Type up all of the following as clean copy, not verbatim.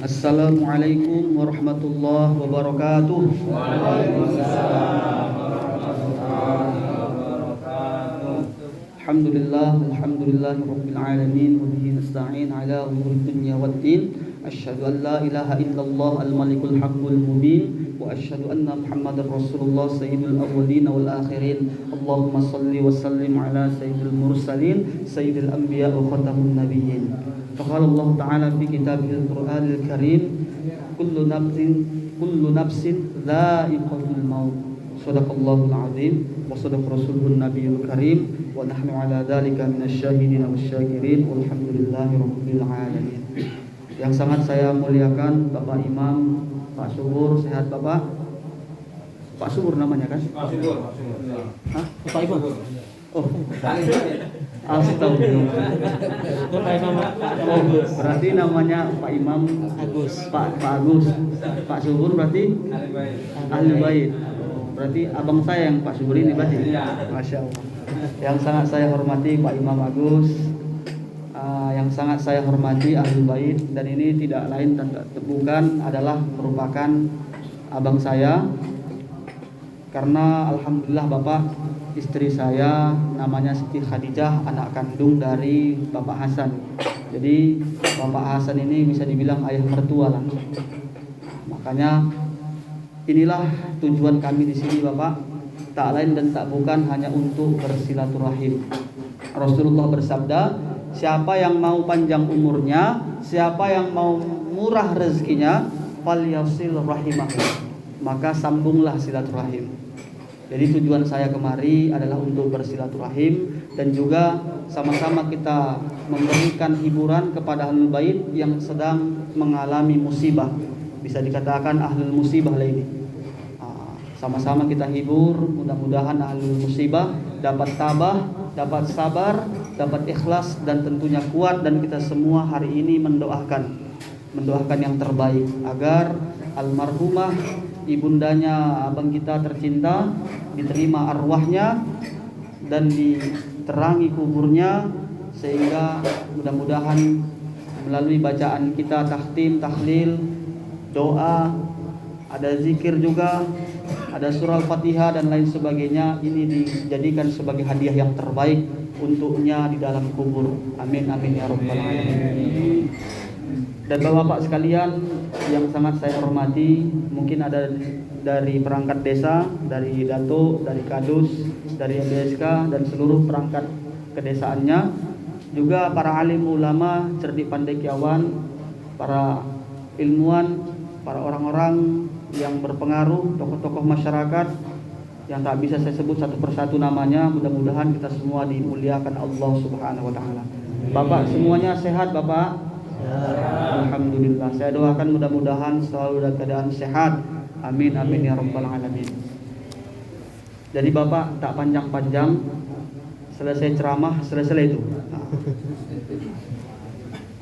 Assalamualaikum warahmatullahi wabarakatuh. Waalaikumsalam warahmatullahi wabarakatuh. Alhamdulillah rabbil alamin wa bihi nasta'in ala umuri dunya waddin. Asyhadu an la ilaha illallah al-malikul haqqul mubin wa asyhadu anna Muhammadar Rasulullah sayyidul awwalin wal akhirin. Allahumma shalli wa sallim ala sayyidil mursalin sayyidil anbiya wa khatamun nabiyyin. Faqala Allah Ta'ala fi kitabihil Qur'anil Karim, kullu nafsin dha'iqatul maut. Shadaqallahul azim wa shadaqa rasuluhun nabiyul karim wa nahnu ala dzalika minasyahidin wasyakirin walhamdulillahi rabbil alamin. Yang sangat saya muliakan Bapak Imam, Pak Subur, sehat Bapak? Pak Subur namanya kan? Pak Subur. Hah? Pak Imam? Oh, astagfirullah. Oh, berarti namanya Pak Imam Agus. Pak Agus. Pak Subur berarti ahli bait. Berarti abang saya yang Pak Subur ini berarti. Masya Allah. Yang sangat saya hormati Pak Imam Agus, yang sangat saya hormati ahli bait, dan ini tidak lain dan bukan adalah merupakan abang saya. Karena alhamdulillah Bapak, istri saya namanya Siti Khadijah, anak kandung dari Bapak Hasan. Jadi Bapak Hasan ini bisa dibilang ayah mertua lah. Makanya inilah tujuan kami di sini Bapak, tak lain dan tak bukan hanya untuk bersilaturahim. Rasulullah bersabda, siapa yang mau panjang umurnya, siapa yang mau murah rezekinya, falyasil rahimahu, maka sambunglah silaturahim. Jadi tujuan saya kemari adalah untuk bersilaturahim dan juga sama-sama kita memberikan hiburan kepada ahlul bait yang sedang mengalami musibah. Bisa dikatakan ahlul musibah lah ini. Sama-sama kita hibur, mudah-mudahan ahlul musibah dapat tabah, dapat sabar, dapat ikhlas, dan tentunya kuat. Dan kita semua hari ini mendoakan yang terbaik agar almarhumah ibundanya abang kita tercinta diterima arwahnya dan diterangi kuburnya, sehingga mudah-mudahan melalui bacaan kita takhtim, tahlil, doa, ada zikir juga, ada surah Al-Fatihah dan lain sebagainya, ini dijadikan sebagai hadiah yang terbaik untuknya di dalam kubur. Amin amin ya rabbal alamin. Dan bapak-bapak sekalian yang sangat saya hormati, mungkin ada dari perangkat desa, dari Datuk, dari Kadus, dari LDSK dan seluruh perangkat kedesaannya, juga para alim ulama, cerdik pandekiawan, para ilmuwan, para orang-orang yang berpengaruh, tokoh-tokoh masyarakat yang tak bisa saya sebut satu persatu namanya. Mudah-mudahan kita semua dimuliakan Allah Subhanahu wa taala. Bapak semuanya sehat Bapak? Alhamdulillah. Saya doakan mudah-mudahan selalu dalam keadaan sehat. Amin amin ya rabbal alamin. Jadi Bapak tak panjang-panjang, selesai ceramah selesai itu.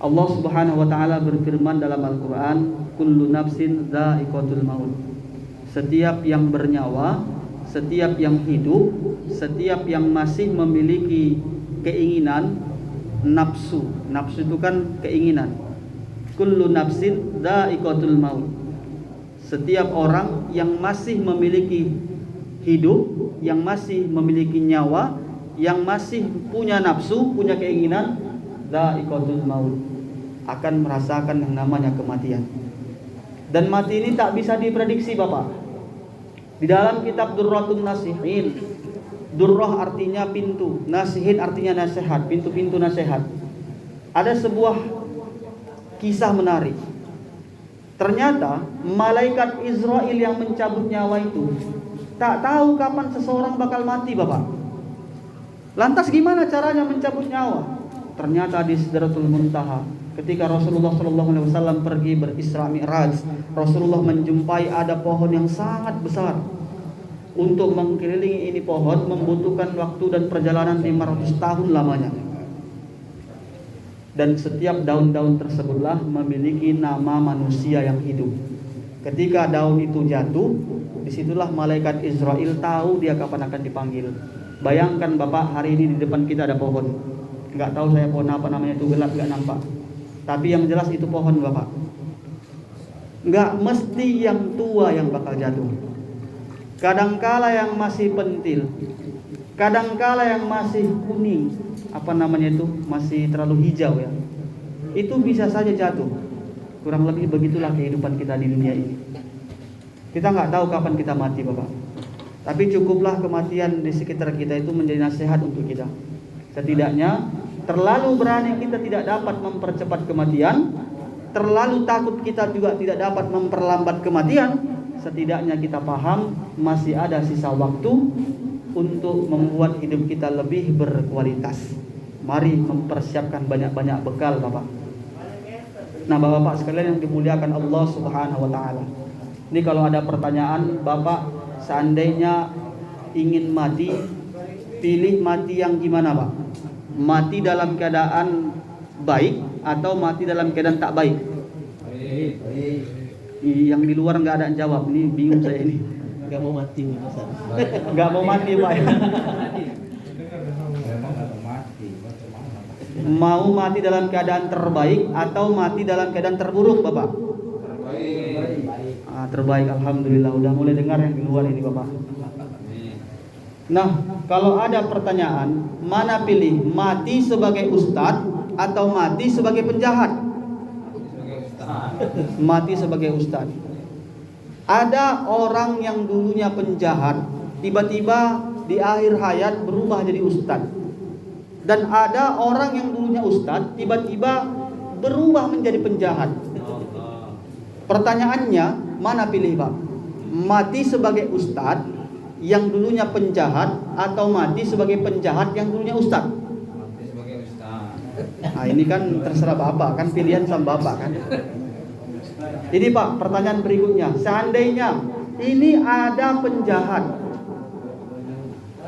Allah Subhanahu wa taala berfirman dalam Al-Qur'an, kullu nafsin dha'iqatul maut. Setiap yang bernyawa, setiap yang hidup, setiap yang masih memiliki keinginan, nafsu itu kan keinginan. Kullu nafsin dha'iqatul maut. Setiap orang yang masih memiliki hidup, yang masih memiliki nyawa, yang masih punya nafsu, punya keinginan, dha'iqatul maut, akan merasakan yang namanya kematian. Dan mati ini tak bisa diprediksi Bapak. Di dalam kitab Durratun Nasihin, Durrah artinya pintu, Nasihin artinya nasihat, pintu-pintu nasihat. Ada sebuah kisah menarik. Ternyata malaikat Israel yang mencabut nyawa itu tak tahu kapan seseorang bakal mati Bapak. Lantas gimana caranya mencabut nyawa? Ternyata di Sidratul Muntaha, ketika Rasulullah SAW pergi berisra mi'raj, Rasulullah menjumpai ada pohon yang sangat besar. Untuk mengelilingi ini pohon membutuhkan waktu dan perjalanan 500 tahun lamanya. Dan setiap daun-daun tersebutlah memiliki nama manusia yang hidup. Ketika daun itu jatuh, disitulah malaikat Israel tahu dia kapan akan dipanggil. Bayangkan Bapak, hari ini di depan kita ada pohon. Enggak tahu saya pohon apa namanya, itu gelap enggak nampak. Tapi yang jelas itu pohon Bapak. Nggak mesti yang tua yang bakal jatuh. Kadangkala yang masih pentil, kadangkala yang masih kuning, masih terlalu hijau ya, itu bisa saja jatuh. Kurang lebih begitulah kehidupan kita di dunia ini. Kita nggak tahu kapan kita mati Bapak. Tapi cukuplah kematian di sekitar kita itu menjadi nasihat untuk kita. Setidaknya terlalu berani kita tidak dapat mempercepat kematian, terlalu takut kita juga tidak dapat memperlambat kematian. Setidaknya kita paham masih ada sisa waktu untuk membuat hidup kita lebih berkualitas. Mari mempersiapkan banyak-banyak bekal Bapak. Nah Bapak-bapak sekalian yang dimuliakan Allah Subhanahu wa taala. Ini kalau ada pertanyaan, Bapak seandainya ingin mati, pilih mati yang gimana Pak? Mati dalam keadaan baik atau mati dalam keadaan tak baik? Yang di luar nggak ada yang jawab, ini bingung saya ini. Nggak mau mati nih Mas. Nggak mau mati Pak. Mau mati dalam keadaan terbaik atau mati dalam keadaan terburuk Bapak? Terbaik, alhamdulillah. Udah mulai dengar yang di luar ini Bapak. Nah, kalau ada pertanyaan, mana pilih mati sebagai ustadz atau mati sebagai penjahat? Mati sebagai ustadz. Ada orang yang dulunya penjahat, tiba-tiba di akhir hayat berubah jadi ustadz. Dan ada orang yang dulunya ustadz, tiba-tiba berubah menjadi penjahat. Pertanyaannya, mana pilih Pak? Mati sebagai ustadz yang dulunya penjahat atau mati sebagai penjahat yang dulunya ustadz? Mati sebagai ustaz. Nah ini kan terserah Bapak, kan pilihan sama Bapak kan. Ini Pak, pertanyaan berikutnya, seandainya ini ada penjahat,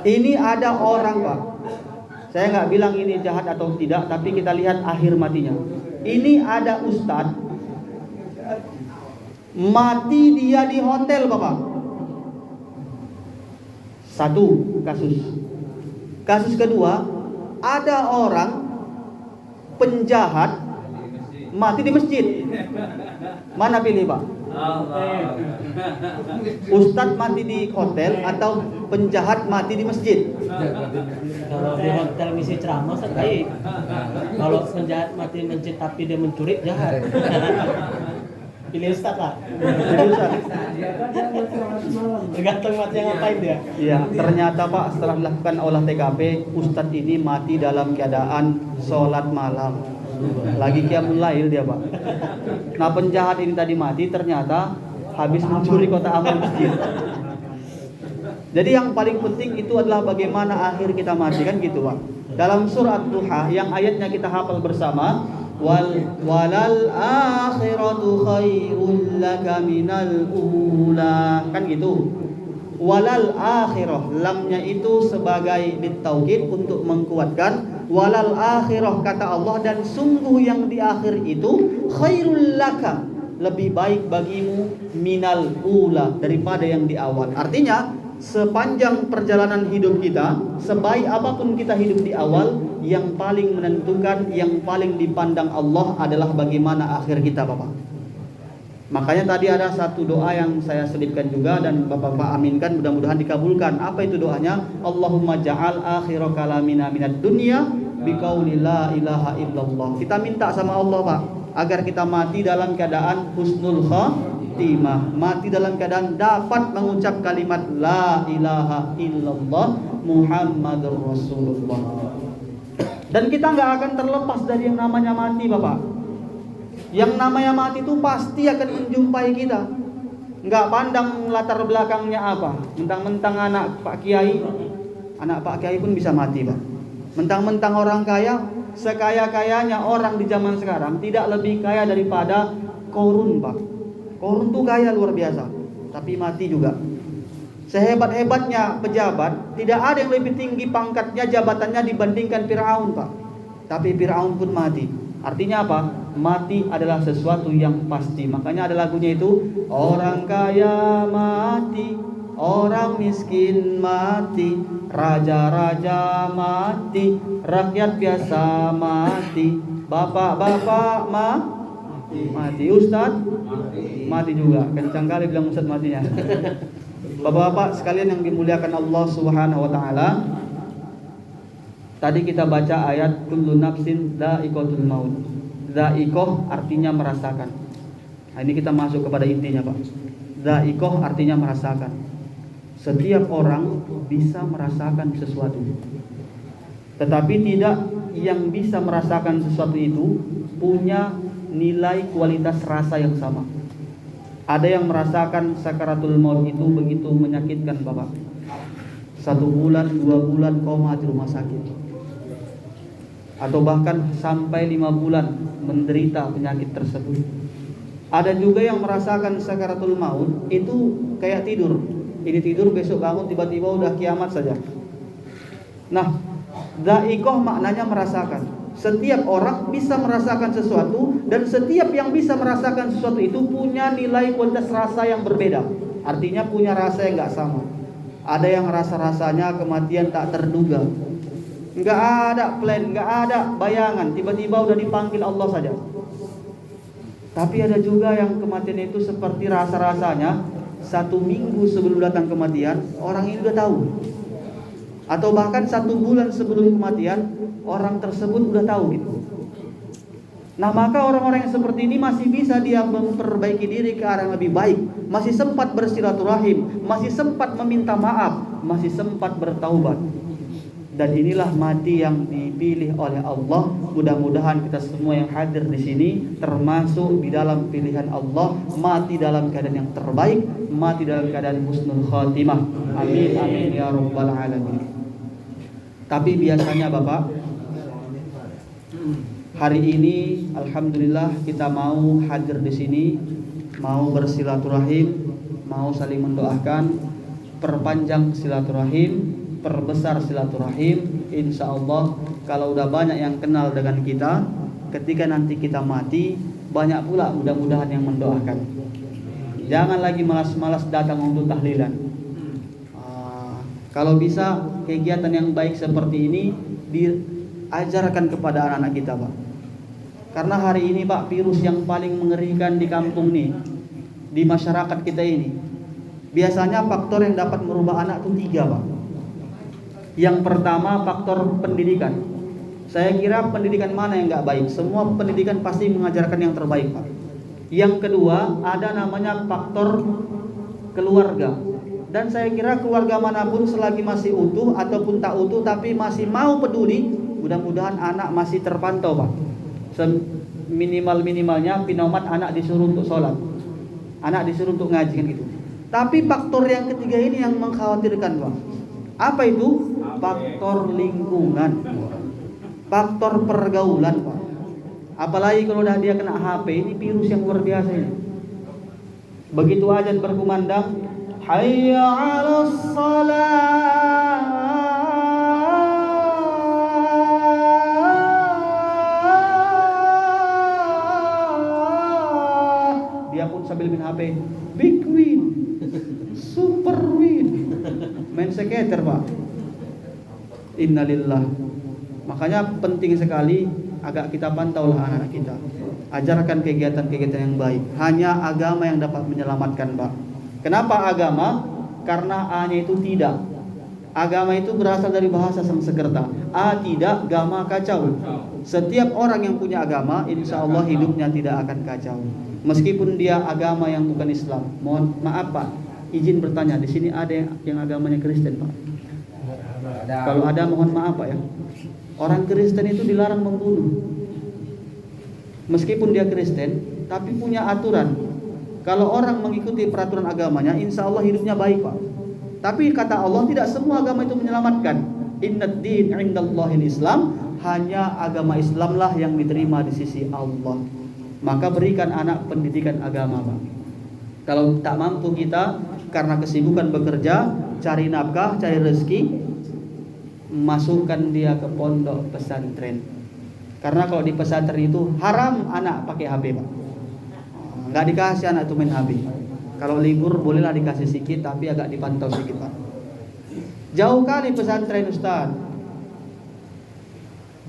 ini ada orang Pak, saya nggak bilang ini jahat atau tidak, tapi kita lihat akhir matinya. Ini ada ustadz, mati dia di hotel Bapak. Satu kasus. Kasus kedua, ada orang penjahat mati di masjid. Mana pilih Pak? Ustadz mati di hotel atau penjahat mati di masjid? Kalau di hotel misi ceramah baik. Kalau penjahat mati di masjid tapi dia mencuri, jahat. Pilih ustadz lah. Pilih ustadz. Tergantung mati yang ngapain dia. Iya, ternyata Pak setelah dilakukan olah TKP, ustadz ini mati dalam keadaan sholat malam. Lagi qiyamul lail dia Pak. Nah penjahat ini tadi mati ternyata habis mencuri kotak amal masjid. Jadi yang paling penting itu adalah bagaimana akhir kita mati, kan gitu Pak. Dalam surat Duha yang ayatnya kita hafal bersama, walal akhiratu khairul laka minal ula, kan gitu. Walal akhirah, lamnya itu sebagai ditaukid untuk mengkuatkan. Walal akhirah kata Allah, dan sungguh yang di akhir itu khairul laka, lebih baik bagimu minal ula, daripada yang di awal. Artinya sepanjang perjalanan hidup kita, sebaik apapun kita hidup di awal, yang paling menentukan, yang paling dipandang Allah adalah bagaimana akhir kita Bapak. Makanya tadi ada satu doa yang saya selipkan juga dan Bapak aminkan, mudah-mudahan dikabulkan. Apa itu doanya? Allahumma ja'al akhira kalamina minad dunya biqauli la ilaha illallah. Kita minta sama Allah Pak, agar kita mati dalam keadaan husnul khatimah, mati dalam keadaan dapat mengucap kalimat la ilaha illallah Muhammadur Rasulullah. Dan kita nggak akan terlepas dari yang namanya mati Bapak. Yang namanya mati itu pasti akan menjumpai kita. Nggak pandang latar belakangnya apa. Mentang-mentang anak Pak Kiai pun bisa mati Pak. Mentang-mentang orang kaya, sekaya-kayanya orang di zaman sekarang tidak lebih kaya daripada Korun Pak. Korun tuh kaya luar biasa, tapi mati juga. Sehebat-hebatnya pejabat, tidak ada yang lebih tinggi pangkatnya, jabatannya dibandingkan Fir'aun Pak. Tapi Fir'aun pun mati. Artinya apa? Mati adalah sesuatu yang pasti. Makanya ada lagunya itu, orang kaya mati, orang miskin mati, raja-raja mati, rakyat biasa mati, Bapak-bapak mati. Ustaz mati juga. Kencang kali bilang Ustaz matinya. Bapak-bapak sekalian yang dimuliakan Allah Subhanahu wa taala. Tadi kita baca ayat kullu nafsin dha'iqatul maut. Dha'iqah artinya merasakan. Nah, ini kita masuk kepada intinya, Pak. Dha'iqah artinya merasakan. Setiap orang bisa merasakan sesuatu. Tetapi tidak yang bisa merasakan sesuatu itu punya nilai kualitas rasa yang sama. Ada yang merasakan sakaratul maut itu begitu menyakitkan, Bapak. 1 bulan, 2 bulan koma di rumah sakit. Atau bahkan sampai 5 bulan menderita penyakit tersebut. Ada juga yang merasakan sakaratul maut itu kayak tidur. Ini tidur, besok bangun tiba-tiba udah kiamat saja. Nah, dha'iqah maknanya merasakan. Setiap orang bisa merasakan sesuatu, dan setiap yang bisa merasakan sesuatu itu punya nilai kualitas rasa yang berbeda. Artinya punya rasa yang gak sama. Ada yang rasa-rasanya kematian tak terduga. Nggak ada plan, nggak ada bayangan, tiba-tiba udah dipanggil Allah saja. Tapi ada juga yang kematian itu seperti rasa-rasanya 1 minggu sebelum datang kematian, orang ini udah tahu. Atau bahkan 1 bulan sebelum kematian, orang tersebut udah tahu gitu. Nah, maka orang-orang yang seperti ini masih bisa dia memperbaiki diri ke arah yang lebih baik, masih sempat bersilaturahim, masih sempat meminta maaf, masih sempat bertaubat. Dan inilah mati yang dipilih oleh Allah. Mudah-mudahan kita semua yang hadir di sini termasuk di dalam pilihan Allah, mati dalam keadaan yang terbaik, mati dalam keadaan husnul khatimah. Amin amin ya rabbal alamin. Tapi biasanya Bapak, hari ini alhamdulillah kita mau hadir di sini, mau bersilaturahim, mau saling mendoakan, perpanjang silaturahim, perbesar silaturahim. Insya Allah kalau udah banyak yang kenal dengan kita, ketika nanti kita mati, banyak pula mudah-mudahan yang mendoakan. Jangan lagi malas-malas datang untuk tahlilan. Kalau bisa kegiatan yang baik seperti ini diajarkan kepada anak-anak kita, Pak. Karena hari ini, Pak, virus yang paling mengerikan di kampung nih, di masyarakat kita ini, biasanya faktor yang dapat merubah anak itu 3, Pak. Yang pertama faktor pendidikan. Saya kira pendidikan mana yang gak baik? Semua pendidikan pasti mengajarkan yang terbaik, Pak. Yang kedua ada namanya faktor keluarga. Dan saya kira keluarga manapun selagi masih utuh ataupun tak utuh tapi masih mau peduli, mudah-mudahan anak masih terpantau, Pak. Minimal-minimalnya pinomat anak disuruh untuk sholat, anak disuruh untuk ngaji kan gitu. Tapi faktor yang ketiga ini yang mengkhawatirkan, Pak. Apa itu? Faktor lingkungan, faktor pergaulan, Pak. Apalagi kalau udah dia kena HP, ini virus yang luar biasa ini. Begitu azan berkumandang, hayya 'alas shalah, dia pun sambil main HP, big win, super win, main skater, Pak. Innalillah. Makanya penting sekali agak kita pantaulah anak-anak kita. Ajarkan kegiatan-kegiatan yang baik. Hanya agama yang dapat menyelamatkan, Pak. Kenapa agama? Karena A-nya itu tidak. Agama itu berasal dari bahasa Sanskerta. A tidak, gama kacau. Setiap orang yang punya agama, insya Allah hidupnya tidak akan kacau. Meskipun dia agama yang bukan Islam. Mohon maaf, Pak, izin bertanya, di sini ada yang agamanya Kristen, Pak? Kalau ada mohon maaf, Pak ya. Orang Kristen itu dilarang membunuh. Meskipun dia Kristen, tapi punya aturan. Kalau orang mengikuti peraturan agamanya, insya Allah hidupnya baik, Pak. Tapi kata Allah, tidak semua agama itu menyelamatkan. Innad din 'indallahil Islam. Hanya agama Islamlah yang diterima di sisi Allah. Maka berikan anak pendidikan agama, Pak. Kalau tak mampu kita karena kesibukan bekerja, cari nafkah, cari rezeki, masukkan dia ke pondok pesantren. Karena kalau di pesantren itu haram anak pakai HP, Pak. Nggak dikasih anak itu main HP. Kalau libur bolehlah dikasih sedikit, tapi agak dipantau sedikit, Pak. Jauh kali pesantren, Ustaz.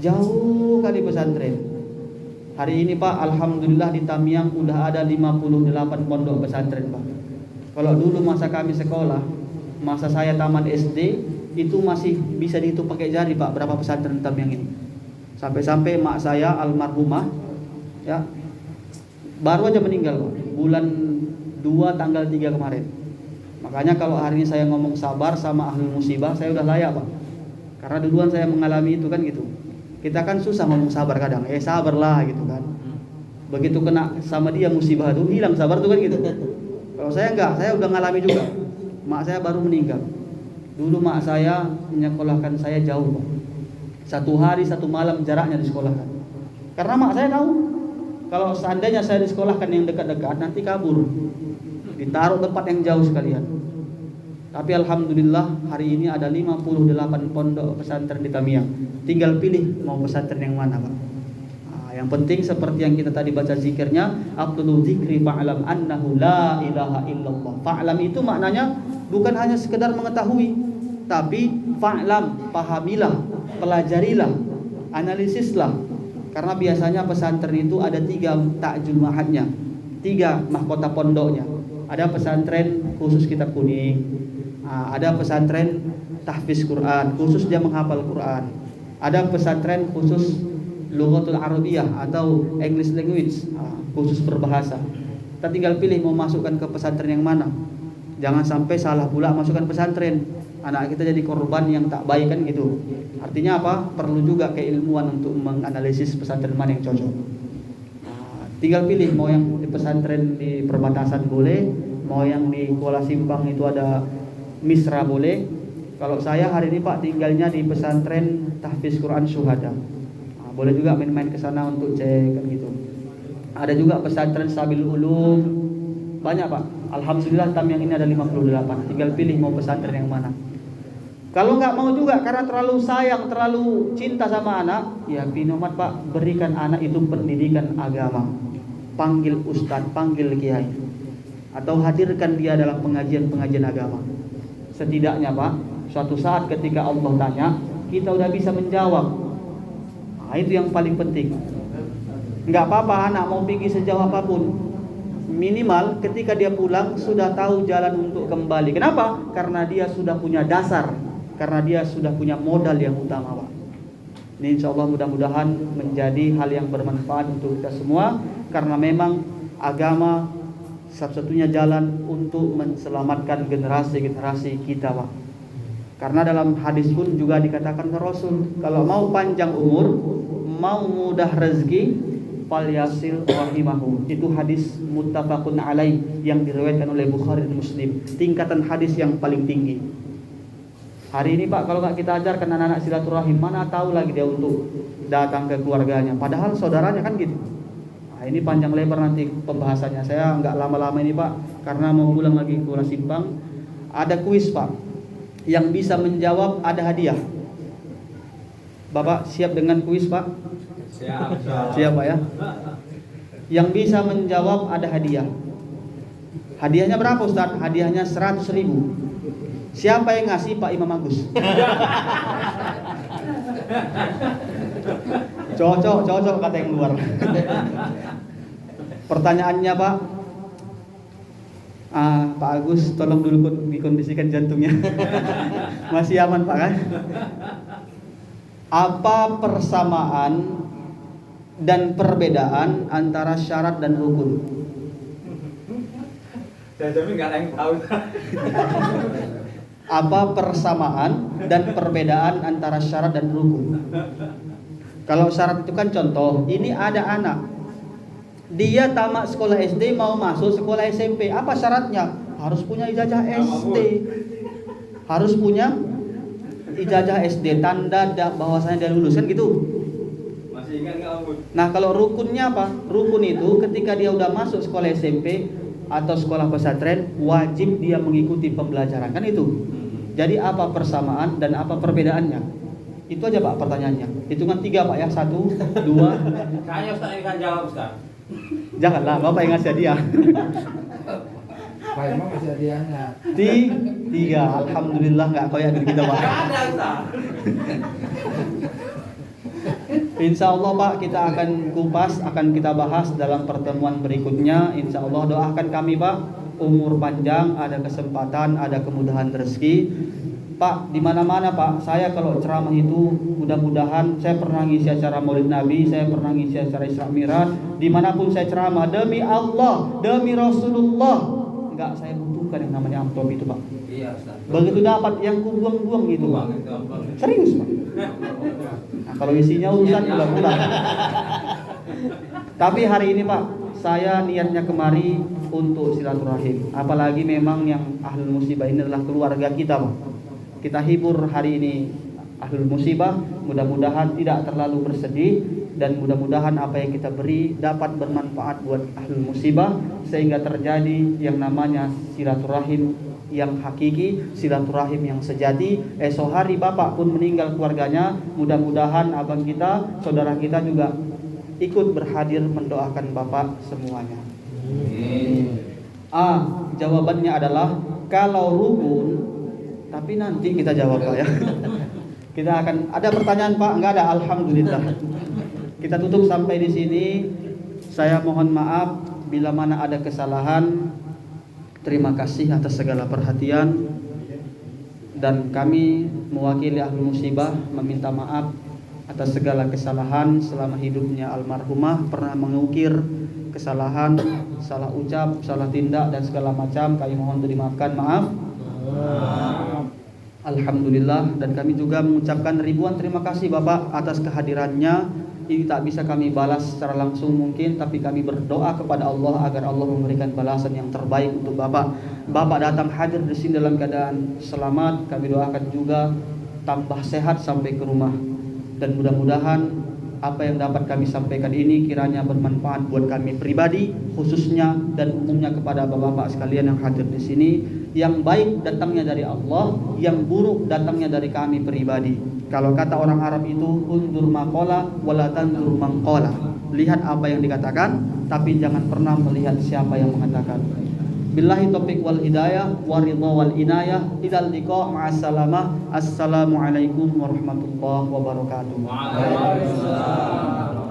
Jauh kali pesantren. Hari ini Pak, alhamdulillah di Tamiang udah ada 58 pondok pesantren Pak. Kalau dulu masa kami sekolah, masa saya taman SD, itu masih bisa dihitung pakai jari Pak berapa pesantren di Tamiang ini. Sampai-sampai mak saya almarhumah ya baru aja meninggal Pak, bulan 2 tanggal 3 kemarin. Makanya kalau hari ini saya ngomong sabar sama ahli musibah, saya udah layak Pak. Karena duluan saya mengalami itu kan gitu. Kita kan susah ngomong sabar kadang, sabarlah gitu kan. Begitu kena sama dia musibah itu hilang sabar tuh kan gitu. Kalau saya enggak, saya udah ngalami juga. Mak saya baru meninggal. Dulu mak saya menyekolahkan saya jauh Pak. 1 hari 1 malam jaraknya disekolahkan. Karena mak saya tahu kalau seandainya saya disekolahkan yang dekat-dekat nanti kabur. Ditaruh tempat yang jauh sekalian. Tapi alhamdulillah hari ini ada 58 pondok pesantren di Tamiang. Tinggal pilih mau pesantren yang mana Pak. Yang penting seperti yang kita tadi baca zikirnya, Abdul zikri fa'lam annahu la ilaha illallah. Fa'lam itu maknanya bukan hanya sekedar mengetahui, tapi fa'lam, pahamilah, pelajarilah, analisislah. Karena biasanya pesantren itu ada 3 takjul mahadnya, 3 mahkota pondoknya. Ada pesantren khusus kitab kuning, ada pesantren tahfiz Quran, khusus dia menghafal Quran. Ada pesantren khusus Lughatul Arabiyah atau English language, khusus berbahasa. Kita tinggal pilih mau masukkan ke pesantren yang mana. Jangan sampai salah pula masukkan pesantren, anak kita jadi korban yang tak baik kan gitu. Artinya apa? Perlu juga keilmuan untuk menganalisis pesantren mana yang cocok. Tinggal pilih mau yang di pesantren di perbatasan boleh, mau yang di Kuala Simpang itu ada Misra boleh. Kalau saya hari ini Pak tinggalnya di pesantren tahfiz Quran Syuhada. Boleh juga main-main ke sana untuk cek kan gitu. Ada juga pesantren Sabil Ulum. Banyak Pak. Alhamdulillah Tamiang ini ada 58. Tinggal pilih mau pesantren yang mana. Kalau nggak mau juga karena terlalu sayang, terlalu cinta sama anak, ya Pinomat Pak, berikan anak itu pendidikan agama. Panggil ustadz, panggil kiai. Atau hadirkan dia dalam pengajian-pengajian agama. Setidaknya Pak, suatu saat ketika Allah tanya, kita udah bisa menjawab. Itu yang paling penting. Enggak apa-apa anak mau pergi sejauh apapun, minimal ketika dia pulang sudah tahu jalan untuk kembali. Kenapa? Karena dia sudah punya dasar, karena dia sudah punya modal yang utama Pak. Ini insya Allah mudah-mudahan menjadi hal yang bermanfaat untuk kita semua. Karena memang agama satu-satunya jalan untuk menyelamatkan generasi-generasi kita Pak. Karena dalam hadis pun juga dikatakan ke Rasul, kalau mau panjang umur, mau mudah rezeki, falyasil rahimahu. Itu hadis muttafaqun alaih yang diriwayatkan oleh Bukhari dan Muslim. Tingkatan hadis yang paling tinggi. Hari ini Pak, kalau nggak kita ajarkan anak-anak silaturahim, mana tahu lagi dia untuk datang ke keluarganya. Padahal saudaranya kan gitu. Nah, ini panjang lebar nanti pembahasannya. Saya nggak lama-lama ini Pak, karena mau pulang lagi ke Kuala Simpang. Ada kuis Pak. Yang bisa menjawab ada hadiah. Bapak siap dengan kuis Pak? Siap Pak ya. Yang bisa menjawab ada hadiah. Hadiahnya berapa Ustaz? Hadiahnya 100.000. Siapa yang ngasih? Pak Imam Agus. Cocok kata yang luar. Pertanyaannya Pak, Pak Agus tolong dulu dikondisikan jantungnya. Masih aman Pak kan? Apa persamaan dan perbedaan antara syarat dan rukun? Saya jamin nggak ada yang tahu. Apa persamaan dan perbedaan antara syarat dan rukun? Kalau syarat itu kan contoh, ini ada anak, dia tamat sekolah SD mau masuk sekolah SMP. Apa syaratnya? Harus punya ijazah SD. Harus punya ijazah SD, tanda bahwasanya dia lulus kan gitu. Masih ingat nggak Om? Nah kalau rukunnya apa? Rukun itu ketika dia udah masuk sekolah SMP atau sekolah pesantren, wajib dia mengikuti pembelajaran kan itu. Jadi apa persamaan dan apa perbedaannya? Itu aja Pak pertanyaannya. Hitungan 3 Pak ya, 1, 2. Kayaknya Ustaz ini kan jawab Ustaz. Janganlah Bapak yang ngasih hadiah. Pak Imam masih hadiahnya. 3. Alhamdulillah nggak koyak diri kita Pak. Nggak ada Ustaz. Insya Allah Pak, kita akan kupas, akan kita bahas dalam pertemuan berikutnya. Insya Allah doakan kami Pak, umur panjang, ada kesempatan, ada kemudahan rezeki. Pak, di mana-mana Pak, saya kalau ceramah itu mudah-mudahan saya pernah ngisi acara Maulid Nabi, saya pernah ngisi acara Isra Mi'raj, dimanapun saya ceramah demi Allah, demi Rasulullah, enggak saya butuhkan yang namanya amplop itu Pak. Iya Ustaz. Begitu dapat yang kubuang-buang gitu Pak. Serius Pak. Nah, kalau isinya urusan pulang-pulang. Tapi hari ini Pak, saya niatnya kemari untuk silaturahim. Apalagi memang yang ahlul musibah ini adalah keluarga kita Pak. Kita hibur hari ini ahlul musibah, mudah-mudahan tidak terlalu bersedih dan mudah-mudahan apa yang kita beri dapat bermanfaat buat ahlul musibah sehingga terjadi yang namanya silaturahim yang hakiki, silaturahim yang sejati. Esok hari bapak pun meninggal keluarganya, mudah-mudahan abang kita, saudara kita juga ikut berhadir mendoakan bapak semuanya. Jawabannya adalah kalau rukun, tapi nanti kita jawab Pak ya. Kita akan ada pertanyaan Pak? Enggak ada, alhamdulillah. Kita tutup sampai di sini. Saya mohon maaf bila mana ada kesalahan. Terima kasih atas segala perhatian, dan kami mewakili ahlul musibah meminta maaf atas segala kesalahan selama hidupnya almarhumah, pernah mengukir kesalahan, salah ucap, salah tindak dan segala macam. Kami mohon dimaafkan, maaf. Alhamdulillah, dan kami juga mengucapkan ribuan terima kasih Bapak atas kehadirannya. Ini tak bisa kami balas secara langsung mungkin, tapi kami berdoa kepada Allah agar Allah memberikan balasan yang terbaik untuk Bapak. Bapak datang hadir di sini dalam keadaan selamat. Kami doakan juga tambah sehat sampai ke rumah, dan mudah-mudahan apa yang dapat kami sampaikan ini kiranya bermanfaat buat kami pribadi khususnya dan umumnya kepada bapak-bapak sekalian yang hadir di sini. Yang baik datangnya dari Allah, yang buruk datangnya dari kami pribadi. Kalau kata orang Arab itu undur maqala wala tandur mangqala. Lihat apa yang dikatakan, tapi jangan pernah melihat siapa yang mengatakan. Billahi taufiq wal hidayah wa ridha wal inayah. Ilal liqa ma'as salamah. Assalamualaikum warahmatullahi wabarakatuh. Waalaikumsalam.